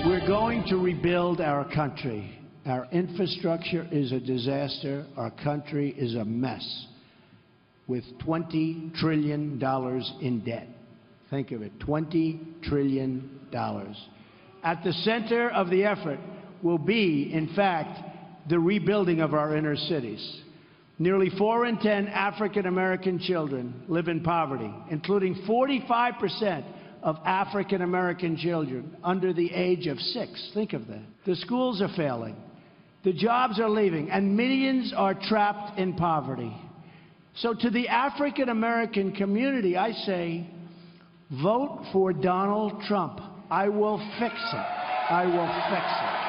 We're going to rebuild our country. Our infrastructure is a disaster. Our country is a mess with $20 trillion in debt. Think of it, $20 trillion. At the center of the effort will be, in fact, the rebuilding of our inner cities. Nearly 4 in 10 African-American children live in poverty, including 45% of African-American children under the age of 6. Think of that. The schools are failing. The jobs are leaving, and millions are trapped in poverty. So to the African-American community, I say, vote for Donald Trump. I will fix it. I will fix it.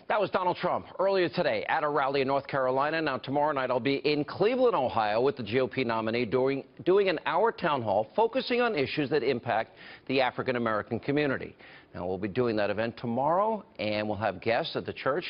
That was Donald Trump earlier today at a rally in North Carolina. Now, tomorrow night, I'll be in Cleveland, Ohio, with the GOP nominee doing an hour town hall focusing on issues that impact the African-American community. Now, we'll be doing that event tomorrow, and we'll have guests at the church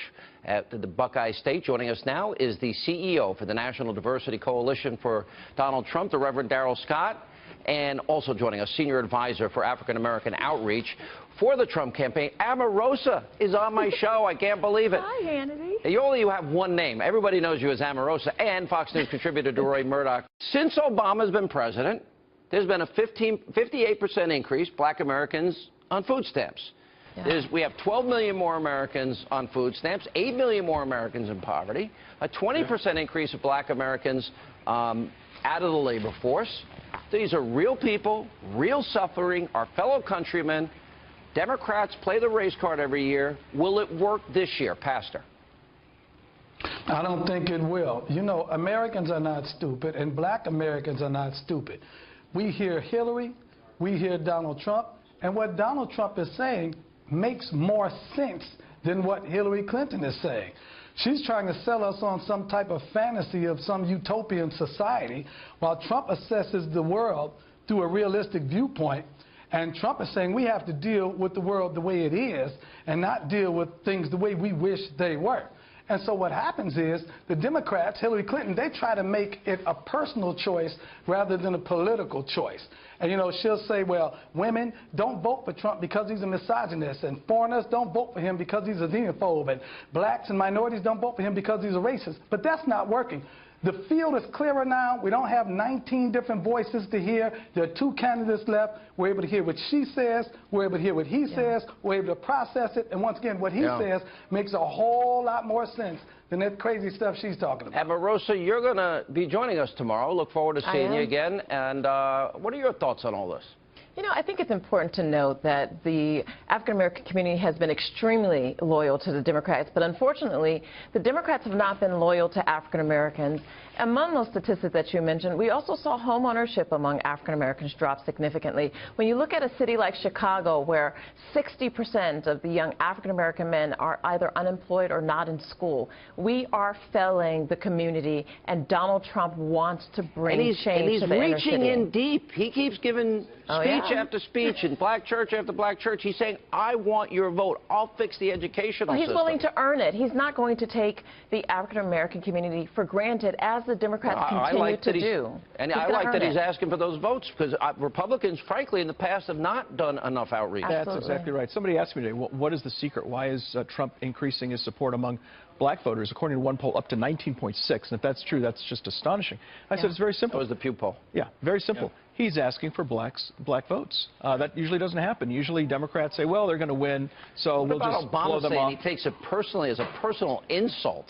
at the Buckeye State. Joining us now is the CEO for the National Diversity Coalition for Donald Trump, the Reverend Darrell Scott, and also joining us, Senior Advisor for African-American Outreach for the Trump campaign. Omarosa is on my show. I can't believe it. Hi, Hannity. You have one name. Everybody knows you as Omarosa, and Fox News contributor DeRoy Murdoch. Since Obama's been president, there's been a 58% increase, Black Americans on food stamps. Yeah. We have 12 million more Americans on food stamps, 8 million more Americans in poverty, a 20% increase of Black Americans out of the labor force. These are real people, real suffering, our fellow countrymen. Democrats play the race card every year. Will it work this year, Pastor? I don't think it will. You know, Americans are not stupid, and Black Americans are not stupid. We hear Hillary, we hear Donald Trump, and what Donald Trump is saying makes more sense than what Hillary Clinton is saying. She's trying to sell us on some type of fantasy of some utopian society, while Trump assesses the world through a realistic viewpoint. And Trump is saying we have to deal with the world the way it is and not deal with things the way we wish they were. And so what happens is the Democrats, Hillary Clinton, they try to make it a personal choice rather than a political choice. And, you know, she'll say, well, women don't vote for Trump because he's a misogynist, and foreigners don't vote for him because he's a xenophobe, and blacks and minorities don't vote for him because he's a racist. But that's not working. The field is clearer now. We don't have 19 different voices to hear. There are 2 candidates left. We're able to hear what she says. We're able to hear what he says. We're able to process it. And once again, what he says makes a whole lot more sense than that crazy stuff she's talking about. Omarosa, you're going to be joining us tomorrow. Look forward to seeing you again. And what are your thoughts on all this? You know, I think it's important to note that the African-American community has been extremely loyal to the Democrats, but unfortunately, the Democrats have not been loyal to African-Americans. Among those statistics that you mentioned, we also saw home ownership among African-Americans drop significantly. When you look at a city like Chicago, where 60% of the young African-American men are either unemployed or not in school, we are failing the community, and Donald Trump wants to bring change to the inner city. And he's reaching in deep. He keeps giving speech after speech and black church after black church. He's saying, I want your vote. I'll fix the educational system. He's willing to earn it. He's not going to take the African-American community for granted, as the Democrats continue to do. And I like that he's asking for those votes, because Republicans, frankly, in the past have not done enough outreach. That's exactly right. Somebody asked me today, what is the secret? Why is Trump increasing his support among black voters, according to one poll, up to 19.6. And if that's true, that's just astonishing. I said it's very simple. That was the Pew poll. Yeah, very simple. Yeah. He's asking for black votes. That usually doesn't happen. Usually Democrats say, well, they're going to win, so we'll just blow them off. He takes it personally as a personal insult.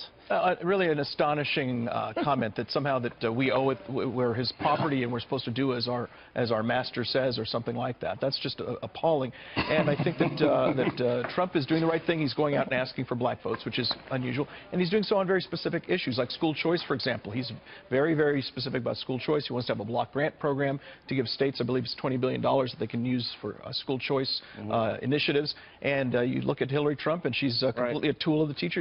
Really an astonishing comment that somehow that we owe it, we're his property and we're supposed to do as our master says, or something like that. That's just appalling. And I think that Trump is doing the right thing. He's going out and asking for black votes, which is unusual. And he's doing so on very specific issues, like school choice, for example. He's very, very specific about school choice. He wants to have a block grant program to give states, I believe it's $20 billion that they can use for school choice initiatives. And you look at Hillary Trump, and she's completely a tool of the teachers.